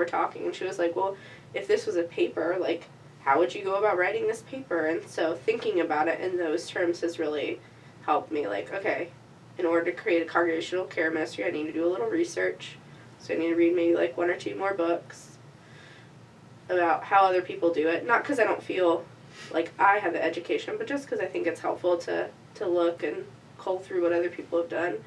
were talking, and she was like, well, if this was a paper, like, how would you go about writing this paper? And so thinking about it in those terms has really helped me, like, okay, in order to create a congregational care ministry, I need to do a little research. So I need to read maybe like 1 or 2 more books about how other people do it. Not because I don't feel like I have the education, but just because I think it's helpful to look and cull through what other people have done.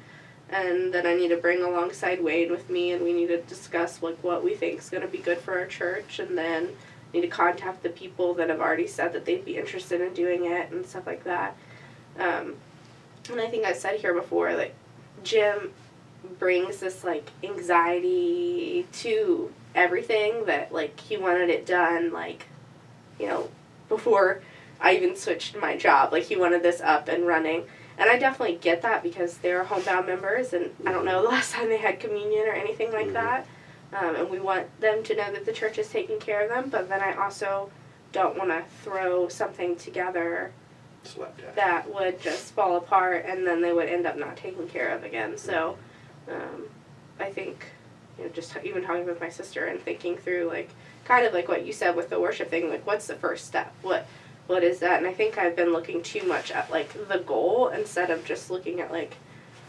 And then I need to bring alongside Wade with me, and we need to discuss like what we think is going to be good for our church, and then need to contact the people that have already said that they'd be interested in doing it and stuff like that. And I think I said here before, like, Jim brings this, like, anxiety to everything that, like, he wanted it done, like, you know, before I even switched my job. Like, he wanted this up and running. And I definitely get that because they're homebound members, and I don't know the last time they had communion or anything like that. And we want them to know that the church is taking care of them, but then I also don't want to throw something together that would just fall apart, and then they would end up not taken care of again. So I think, you know, just even talking with my sister and thinking through, like, kind of like what you said with the worship thing, like, what's the first step? What is that? And I think I've been looking too much at, like, the goal instead of just looking at, like,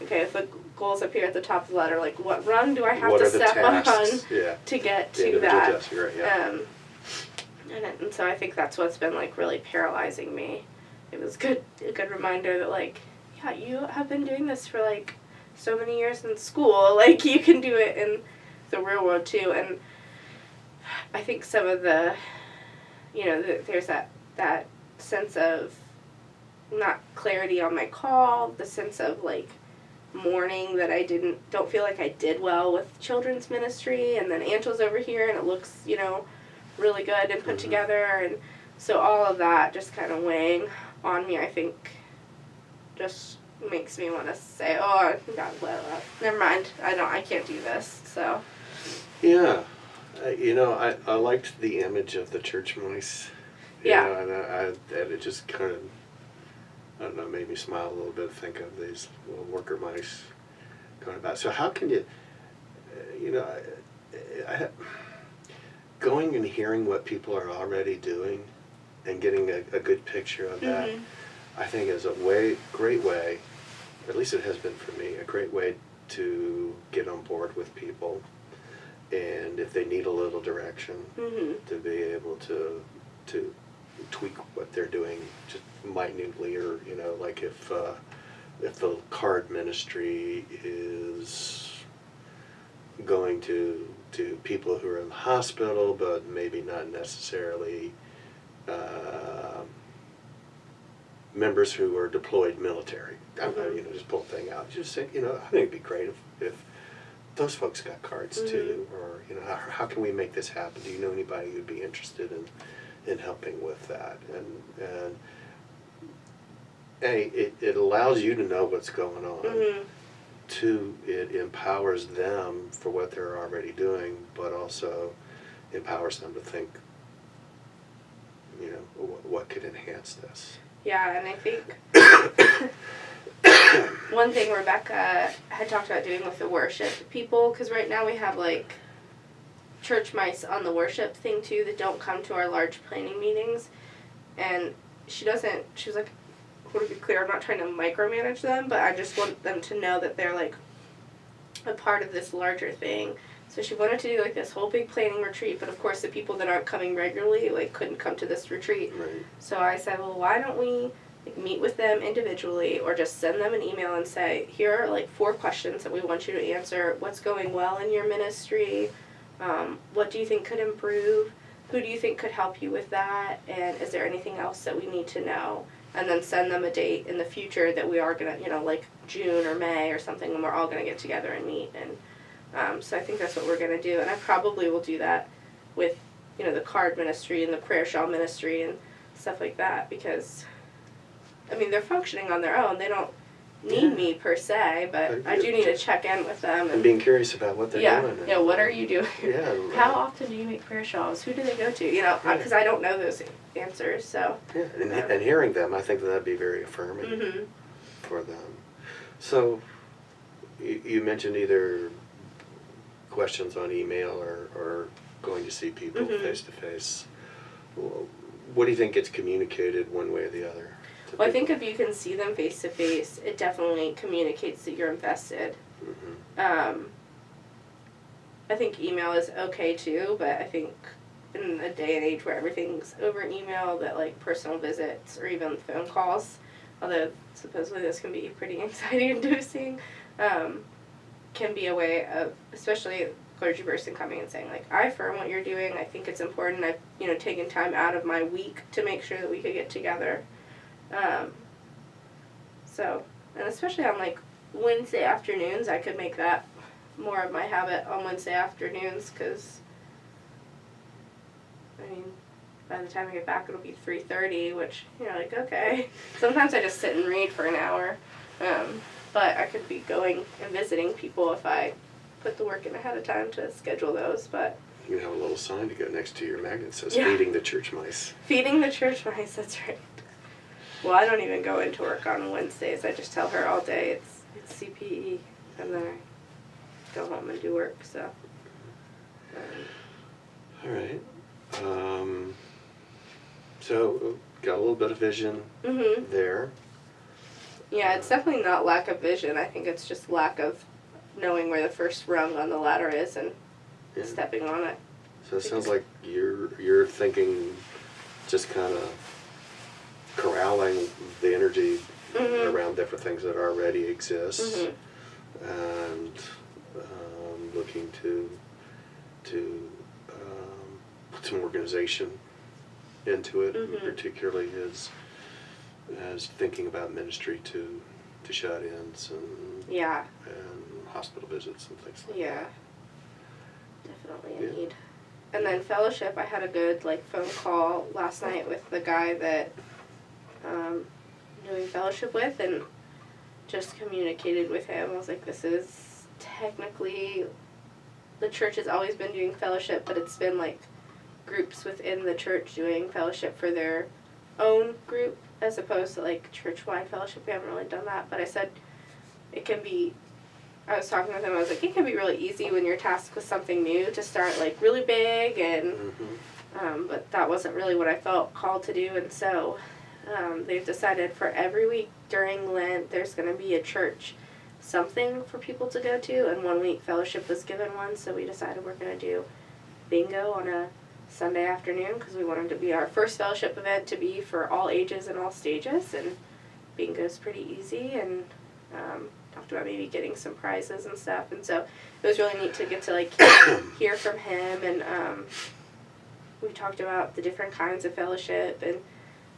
okay, if the goal's up here at the top of the ladder, like, what rung do I have to step on to get to that? Tasks, right, yeah. And so I think that's what's been, like, really paralyzing me. It was a good reminder that, like, yeah, you have been doing this for, like, so many years in school. Like, you can do it in the real world, too. And I think some of the, you know, there's that sense of not clarity on my call, the sense of, like, mourning that I don't feel like I did well with children's ministry, and then Angel's over here, and it looks, you know, really good and put together, and so all of that just kind of weighing on me, I think, just makes me want to say, oh, God, well, never mind, I can't do this, so. Yeah, you know, I liked the image of the church mice. Yeah. You know, and it just kind of, I don't know, made me smile a little bit to think of these little worker mice going about. So how can you, you know, going and hearing what people are already doing and getting a good picture of that, I think is a great way, at least it has been for me, a great way to get on board with people. And if they need a little direction, to be able to tweak what they're doing just minutely, or, you know, like if the card ministry is going to people who are in the hospital, but maybe not necessarily members who are deployed military. You know, just pull a thing out. Just say, you know, I think it'd be great if those folks got cards too, or, you know, how can we make this happen? Do you know anybody who'd be interested in helping with that? And it allows you to know what's going on. Two, it empowers them for what they're already doing, but also empowers them to think, you know, what could enhance this. Yeah, and I think one thing Rebecca had talked about doing with the worship people, because right now we have, like, church mice on the worship thing too that don't come to our large planning meetings, and she was like, I want to be clear, I'm not trying to micromanage them, but I just want them to know that they're, like, a part of this larger thing. So she wanted to do, like, this whole big planning retreat, but of course the people that aren't coming regularly, like, couldn't come to this retreat. Right. So I said, well, why don't we, like, meet with them individually, or just send them an email and say, here are, like, 4 questions that we want you to answer. What's going well in your ministry? What do you think could improve? Who do you think could help you with that? And is there anything else that we need to know? And then send them a date in the future that we are going to, you know, like June or May or something, when we're all going to get together and meet. And so I think that's what we're going to do. And I probably will do that with, you know, the card ministry and the prayer shawl ministry and stuff like that, because, I mean, they're functioning on their own. They don't need me per se, but I do need to check in with them. And being curious about what they're doing. Yeah, what are you doing? Yeah. How often do you make prayer shawls? Who do they go to? You know, because I don't know those answers, so. Yeah, and hearing them, I think that'd be very affirming for them. So, you mentioned either questions on email or see people Mhm. face to face. What do you think gets communicated one way or the other? to Well, I think people? if you can see them face to face, it definitely communicates that you're invested. Mhm. I think email is okay too, but I think in a day and age where everything's over email, that like personal visits or even phone calls, although supposedly this can be pretty anxiety inducing, can be a way of, especially a clergy person coming and saying like, I affirm what you're doing, I think it's important, I've taken time out of my week to make sure that we could get together. So, and especially on like Wednesday afternoons, I could make that more of my habit on Wednesday afternoons, because I mean, by the time I get back it'll be 3:30, which you're like, okay. Sometimes I just sit and read for an hour, but I could be going and visiting people if I put the work in ahead of time to schedule those. But You can have a little sign to go next to your magnet that says Yeah. "Feeding the Church Mice." feeding the church mice, that's right. Well, I don't even go into work on Wednesdays. I just tell her all day it's CPE, and then I go home and do work. So. All right. So got a little bit of vision Mhm. there. Yeah, it's definitely not lack of vision. I think it's just lack of knowing where the first rung on the ladder is and Yeah. stepping on it. So it sounds like you're thinking, just kind of corralling the energy Mhm. around different things that already exist, Mhm. and looking to put some organization into it, Mhm. particularly as thinking about ministry to shut-ins Yeah. and hospital visits and things like Yeah. Definitely a Yeah. need. And then fellowship, I had a good like phone call last night with the guy that doing fellowship with, and just communicated with him. I was like, this is technically, the church has always been doing fellowship, but it's been like groups within the church doing fellowship for their own group as opposed to like church-wide fellowship. We haven't really done that, but I said it can be, I was talking with him, I was like, it can be really easy when you're tasked with something new to start like really big, and but that wasn't really what I felt called to do, and so they've decided for every week during Lent there's going to be a church something for people to go to, and 1 week fellowship was given one, so we decided we're going to do bingo on a Sunday afternoon, because we wanted to be our first fellowship event to be for all ages and all stages, and bingo's pretty easy, and talked about maybe getting some prizes and stuff, and so it was really neat to get to like hear from him, and we talked about the different kinds of fellowship, and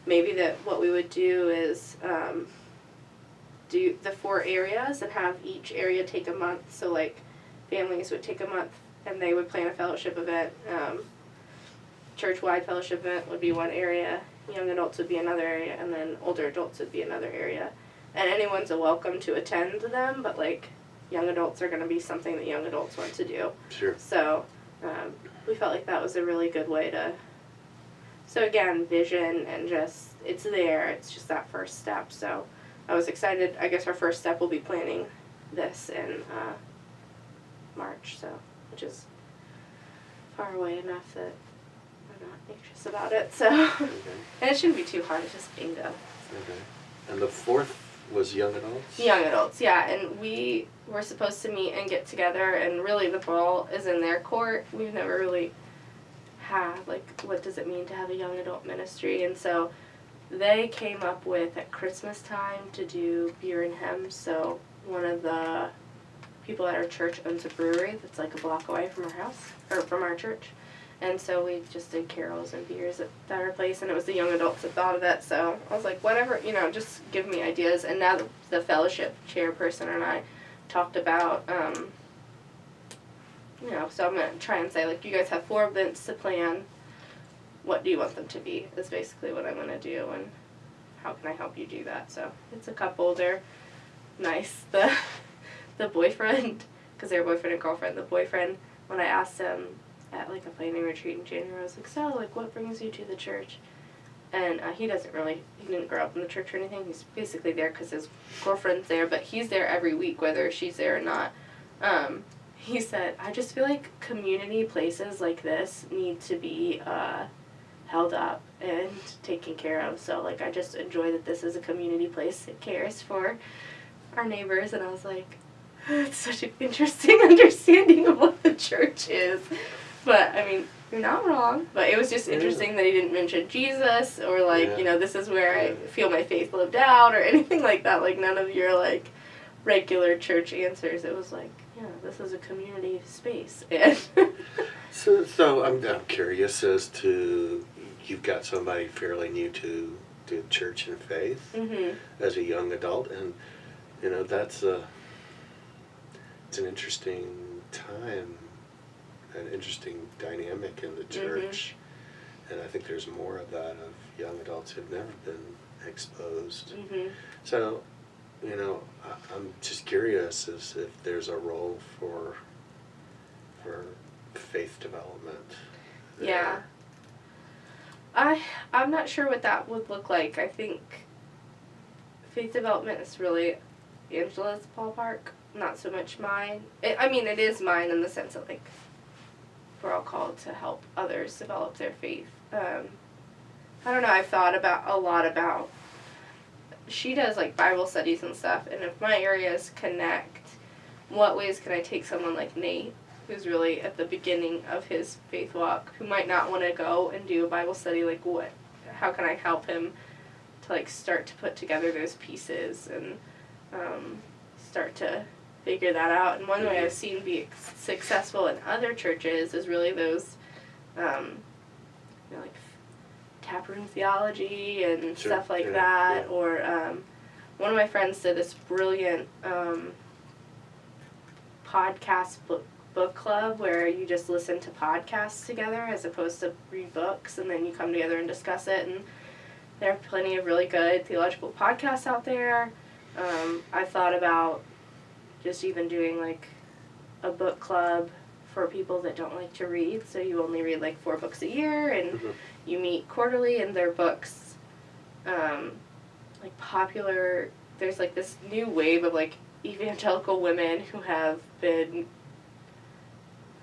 maybe that what we would do is do the 4 areas and have each area take a month, so like families would take a month and they would plan a fellowship event. Church-wide fellowship event would be one area, young adults would be another area, and then older adults would be another area. And anyone's welcome to attend them, but like young adults are going to be something that young adults want to do. Sure. So we felt like that was a really good way to, so again, vision, and just, it's there, it's just that first step. So I was excited. I guess our first step will be planning this in March, so, which is far away enough that I'm not anxious about it. So, Okay. and it shouldn't be too hard. It's just bingo. Okay. And the 4th was young adults? Young adults, yeah. And we were supposed to meet and get together, and really the ball is in their court. We've never really had, like, what does it mean to have a young adult ministry? And so they came up with, at Christmas time, to do beer and hymns. So one of the people at our church owns a brewery that's like a block away from our house, or from our church. And so we just did carols and beers at our place, and it was the young adults that thought of it. So I was like, whatever, just give me ideas. And now the fellowship chairperson and I talked about, so I'm going to try and say, like, you guys have 4 events to plan. What do you want them to be, is basically what I'm going to do, and how can I help you do that? So it's a couple. They're nice. The boyfriend, because they're boyfriend and girlfriend, the boyfriend, when I asked him at like a planning retreat in January, I was like, so like what brings you to the church? And he didn't grow up in the church or anything. He's basically there because his girlfriend's there, but he's there every week whether she's there or not. he said, I just feel like community places like this need to be held up and taken care of. So, like, I just enjoy that this is a community place that cares for our neighbors. And I was like, it's such an interesting understanding of what the church is. But, I mean, you're not wrong. But it was just interesting that he didn't mention Jesus or, like, you know, this is where I feel my faith lived out or anything like that. Like, none of your, like, regular church answers. It was like, yeah, this is a community space. And So I'm curious as to, you've got somebody fairly new to church and faith as a young adult, and you know it's an interesting time, an interesting dynamic in the church, and I think there's more of that of young adults who've never been exposed. So, you know, I'm just curious as if there's a role for faith development. Yeah. I'm not sure what that would look like. I think faith development is really Angela's ballpark, not so much mine. It is mine in the sense that, like, we're all called to help others develop their faith. I don't know, I've thought a lot about, she does, like, Bible studies and stuff, and if my areas connect, what ways can I take someone like Nate, who's really at the beginning of his faith walk, who might not want to go and do a Bible study, like, how can I help him to, like, start to put together those pieces and start to figure that out. And one way I've seen be successful in other churches is really those, like, taproom theology and stuff like that. Or one of my friends did this brilliant podcast book club where you just listen to podcasts together as opposed to read books, and then you come together and discuss it. And there are plenty of really good theological podcasts out there. I thought about just even doing, like, a book club for people that don't like to read, so you only read, like, 4 books a year, and you meet quarterly, and their books, like, popular, there's, like, this new wave of, like, evangelical women who have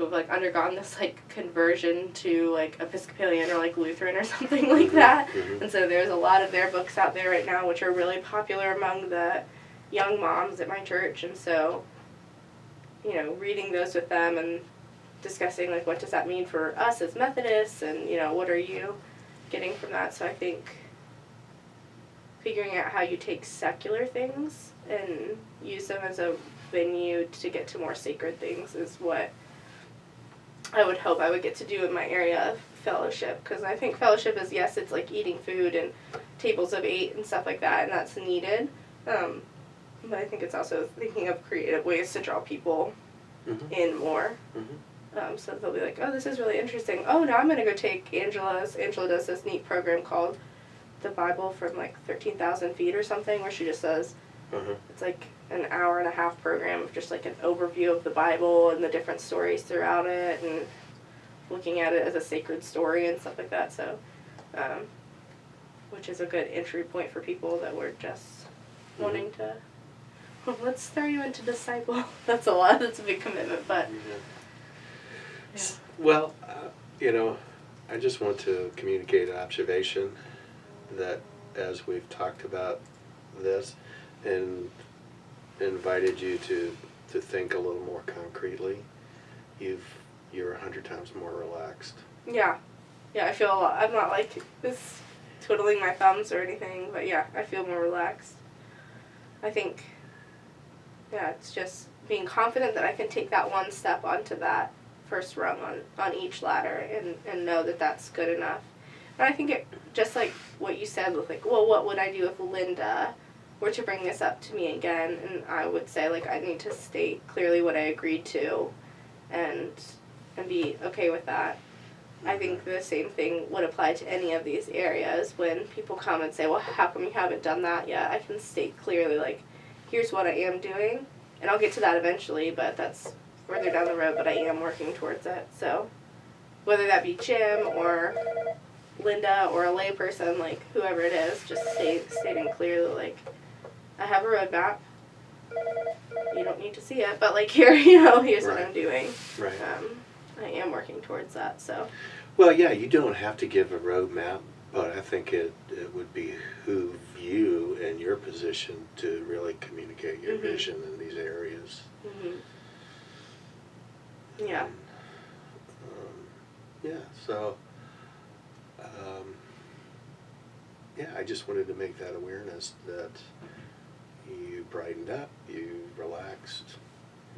like, undergone this, like, conversion to, like, Episcopalian or, like, Lutheran or something like that. And so there's a lot of their books out there right now which are really popular among the young moms at my church. And so, you know, reading those with them and discussing, like, what does that mean for us as Methodists, and, you know, what are you getting from that. So I think figuring out how you take secular things and use them as a venue to get to more sacred things is what I would hope I would get to do in my area of fellowship. Because I think fellowship is, yes, it's like eating food and tables of 8 and stuff like that, and that's needed. But I think it's also thinking of creative ways to draw people in more. So they'll be like, oh, this is really interesting. Oh, now I'm going to go take Angela does this neat program called The Bible from, like, 13,000 Feet or something, where she just says, it's like an hour-and-a-half program of just, like, an overview of the Bible and the different stories throughout it, and looking at it as a sacred story and stuff like that. So, which is a good entry point for people that were just wanting to, let's throw you into disciple. That's a lot. That's a big commitment, but. Yeah. Well, you know, I just want to communicate an observation that as we've talked about this and invited you to think a little more concretely, you're 100 times more relaxed. Yeah, I feel a lot. I'm not like this twiddling my thumbs or anything, but yeah, I feel more relaxed. I think, yeah, it's just being confident that I can take that one step onto that first rung on each ladder and know that that's good enough. And I think it, just like what you said with, like, well, what would I do if Linda were to bring this up to me again? And I would say, like, I need to state clearly what I agreed to and be okay with that. I think the same thing would apply to any of these areas. When people come and say, well, how come you haven't done that yet? I can state clearly, like, here's what I am doing. And I'll get to that eventually, but that's further down the road, but I am working towards it. So whether that be Jim or Linda or a layperson, like, whoever it is, just stating clearly, like, I have a roadmap. you don't need to see it, but like here, you know, here's what Right. I'm doing. Right. I am working towards that, so. Well, yeah, you don't have to give a roadmap, but I think it would behoove you in your position to really communicate your vision in these areas. Yeah. And, yeah, so, yeah, I just wanted to make that awareness that you brightened up, you relaxed,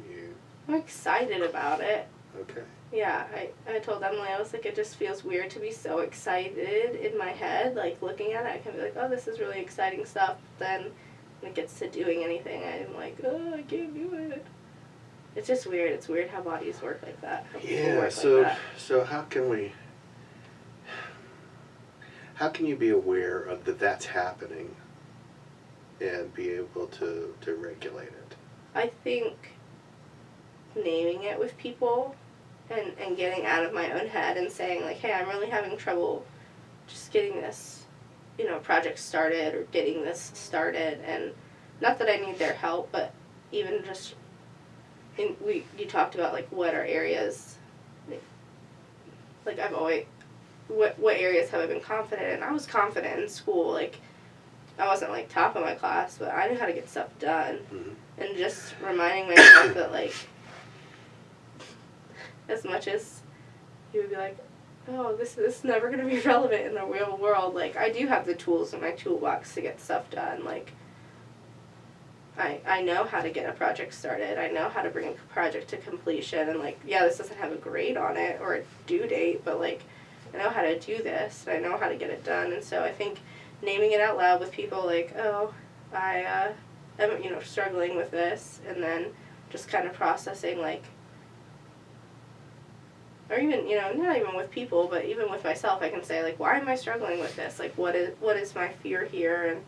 you, I'm excited about it. okay. Yeah, I told Emily, I was like, it just feels weird to be so excited in my head. Like, looking at it, I can be like, oh, this is really exciting stuff. Then when it gets to doing anything, I'm like, oh, I can't do it. It's just weird. It's weird how bodies work like that. How people Yeah, work so, like that. so how can you be aware of that's happening and be able to regulate it? I think naming it with people and getting out of my own head and saying, like, hey, I'm really having trouble just getting this, you know, project started or getting this started. And not that I need their help, but even just, you talked about, like, what are areas, like I've always, what areas have I been confident in? I was confident in school, like, I wasn't, like, top of my class, but I knew how to get stuff done. Mm-hmm. And just reminding myself that, like, as much as you would be like, oh, this is never going to be relevant in the real world, like, I do have the tools in my toolbox to get stuff done. Like, I know how to get a project started. I know how to bring a project to completion. And, like, yeah, this doesn't have a grade on it or a due date, but, like, I know how to do this. And I know how to get it done. And so I think naming it out loud with people, like, oh, I am, you know, struggling with this. And then just kind of processing, like, or even, you know, not even with people, but even with myself, I can say, like, why am I struggling with this? Like, what is my fear here? And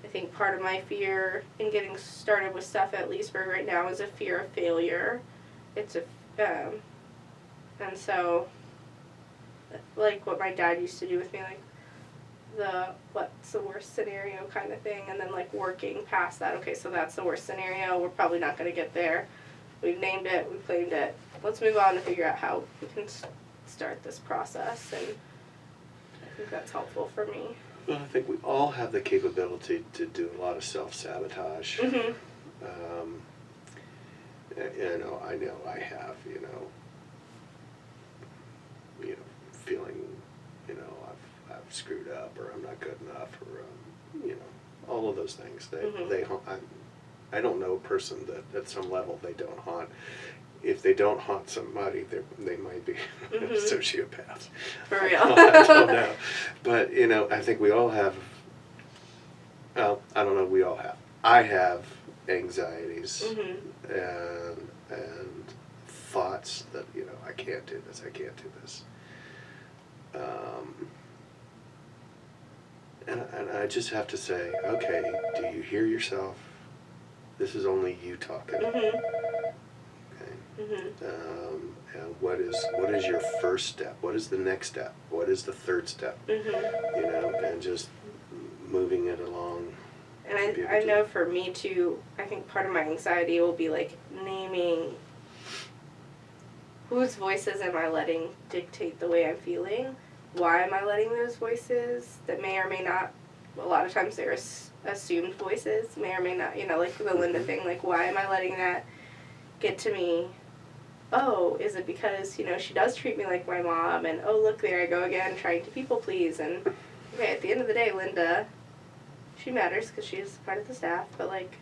I think part of my fear in getting started with stuff at Leesburg right now is a fear of failure. It's and so, like what my dad used to do with me, like, what's the worst scenario kind of thing, and then, like, working past that. Okay, so that's the worst scenario. We're probably not going to get there. We've named it. We've claimed it. Let's move on to figure out how we can start this process, and I think that's helpful for me. Well, I think we all have the capability to do a lot of self-sabotage. Mm-hmm. You know I have, you know, feeling, you know, I've screwed up, or I'm not good enough, or, you know, all of those things. They haunt. I don't know a person that at some level they don't haunt. If they don't haunt somebody, they might be sociopaths. For real. I don't know. But, you know, I think we all have, well, I don't know, we all have. I have anxieties and thoughts that, you know, I can't do this, I can't do this. And I just have to say, okay, do you hear yourself? This is only you talking. And what is your first step? What is the next step? What is the third step? You know, and just moving it along. And I know for me too, I think part of my anxiety will be, like, naming whose voices am I letting dictate the way I'm feeling? Why am I letting those voices that may or may not, a lot of times they're assumed voices, may or may not, you know, like the Linda thing, like, why am I letting that get to me? Oh, is it because, you know, she does treat me like my mom, and oh, look, there I go again, trying to people please, and okay, at the end of the day, Linda, she matters because she's part of the staff, but, like,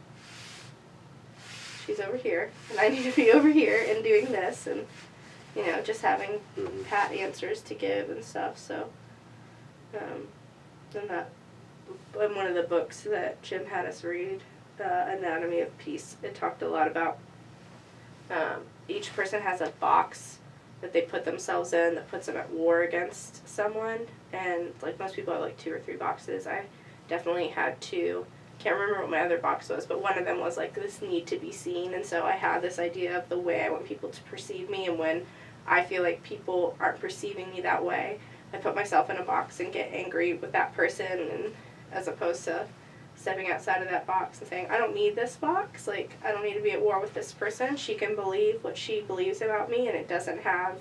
she's over here, and I need to be over here and doing this, and, you know, just having pat answers to give and stuff, so, and that, in one of the books that Jim had us read, Anatomy of Peace, it talked a lot about, each person has a box that they put themselves in that puts them at war against someone, and, like, most people have, like, 2 or 3 boxes. I definitely had 2. Can't remember what my other box was, but one of them was, like, this need to be seen, and so I had this idea of the way I want people to perceive me, and when I feel like people aren't perceiving me that way, I put myself in a box and get angry with that person, and as opposed to stepping outside of that box and saying, I don't need this box, like, I don't need to be at war with this person. She can believe what she believes about me, and it doesn't have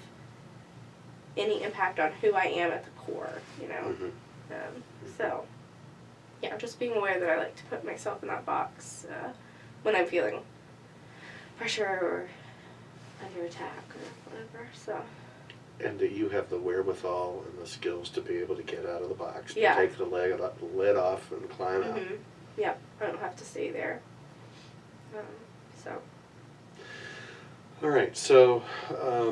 any impact on who I am at the core, you know? So, yeah, just being aware that I like to put myself in that box when I'm feeling pressure or under attack or whatever, so. And that you have the wherewithal and the skills to be able to get out of the box, Yeah. to take the lid off and climb out. Yeah, I don't have to stay there. So. All right, so I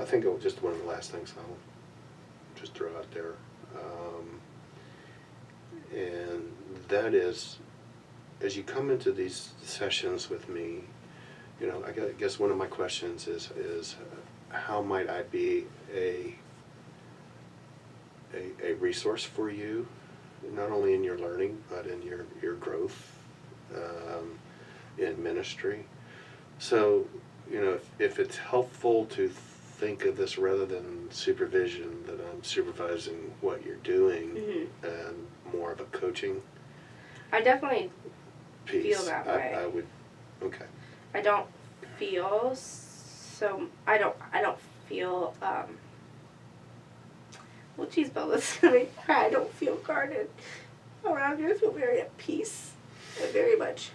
think just one of the last things I'll just throw out there, and that is, as you come into these sessions with me, you know, I guess one of my questions is how might I be a resource for you, not only in your learning, but in your growth in ministry. So, you know, if it's helpful to think of this rather than supervision, that I'm supervising what you're doing, and more of a coaching I definitely piece, feel that way. I would, okay. I don't feel so. I don't feel. Well, geez, Bill, this is gonna make me cry. I don't feel guarded around you. I feel very at peace, and very much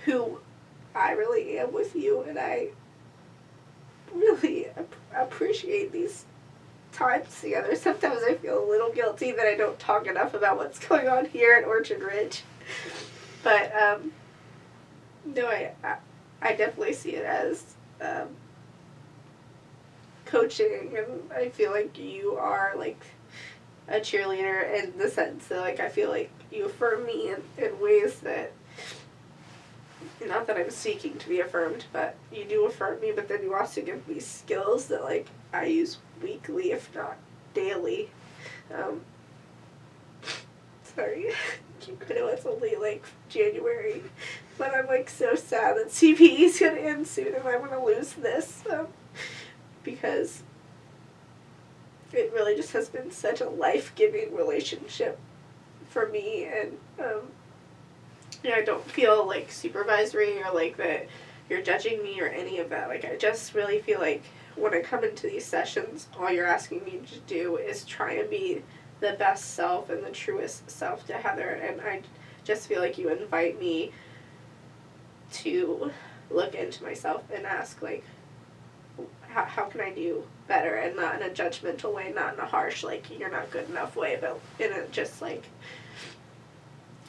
who I really am with you, and I really appreciate these times together. Sometimes I feel a little guilty that I don't talk enough about what's going on here at Orchard Ridge, but no, I definitely see it as coaching, and I feel like you are like a cheerleader in the sense that, like, I feel like you affirm me in ways that, not that I'm seeking to be affirmed, but you do affirm me, but then you also give me skills that, like, I use weekly, if not daily. Sorry. I know it's only, like, January, but I'm, like, so sad that CPE is going to end soon and I'm going to lose this, because it really just has been such a life-giving relationship for me, and, yeah, I don't feel, like, supervisory or, like, that you're judging me or any of that. Like, I just really feel like when I come into these sessions, all you're asking me to do is try and be the best self and the truest self to Heather, and I just feel like you invite me to look into myself and ask, like, how can I do better, and not in a judgmental way, not in a harsh, like, you're not good enough way, but in a just, like,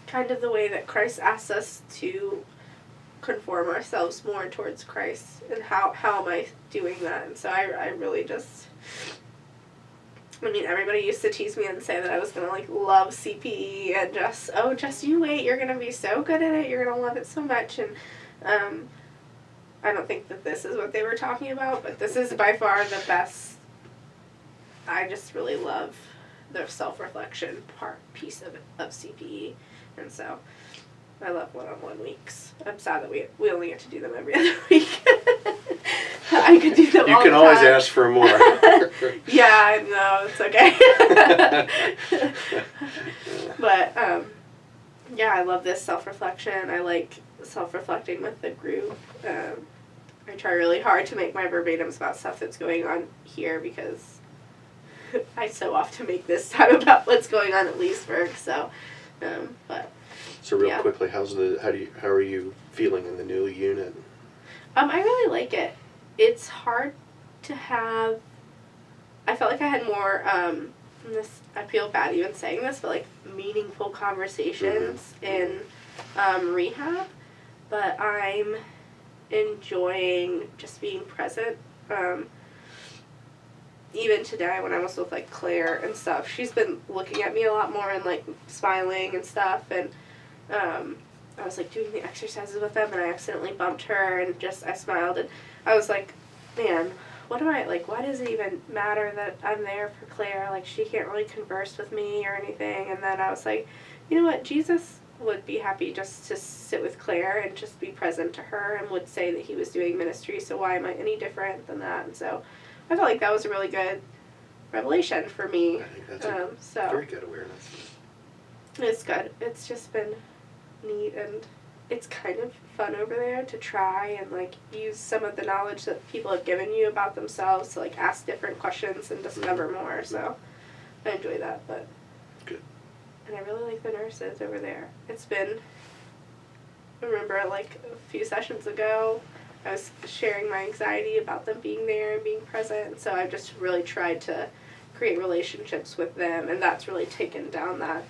kind of the way that Christ asks us to conform ourselves more towards Christ, and how am I doing that? And so I really just, I mean, everybody used to tease me and say that I was going to, like, love CPE and just you wait, you're going to be so good at it, you're going to love it so much, and I don't think that this is what they were talking about, but this is by far the best. I just really love the self-reflection piece of CPE, and so I love one-on-one weeks. I'm sad that we only get to do them every other week. I could do them all the time. You can always ask for more. Yeah, I know, it's okay. But, yeah, I love this self-reflection. I like self-reflecting with the group. I try really hard to make my verbatims about stuff that's going on here, because I so often make this time about what's going on at Leesburg, so, but. So real quickly, how are you feeling in the new unit? I really like it. It's hard to have, I felt like I had more, I feel bad even saying this, but, like, meaningful conversations in rehab, but I'm enjoying just being present. Even today when I was with, like, Claire and stuff, she's been looking at me a lot more and, like, smiling and stuff, and I was, like, doing the exercises with them, and I accidentally bumped her, and just, I smiled, and I was like, man, why does it even matter that I'm there for Claire? Like, she can't really converse with me or anything. And then I was like, you know what, Jesus would be happy just to sit with Claire and just be present to her, and would say that he was doing ministry, so why am I any different than that? And so I felt like that was a really good revelation for me. I think that's a So very good awareness. it's good. It's just been neat, and it's kind of fun over there to try and like use some of the knowledge that people have given you about themselves to like ask different questions and discover more. So I enjoy that, but Good. and I really like the nurses over there. It's been, I remember like a few sessions ago, I was sharing my anxiety about them being there and being present. So I've just really tried to create relationships with them, and that's really taken down that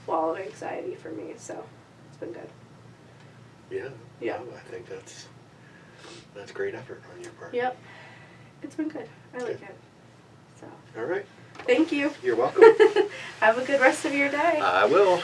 wall of anxiety for me. So it's been good. Yeah. Yeah. No, I think that's great effort on your part. Yep. It's been good. I like it. So All right. thank you. You're welcome. Have a good rest of your day. I will.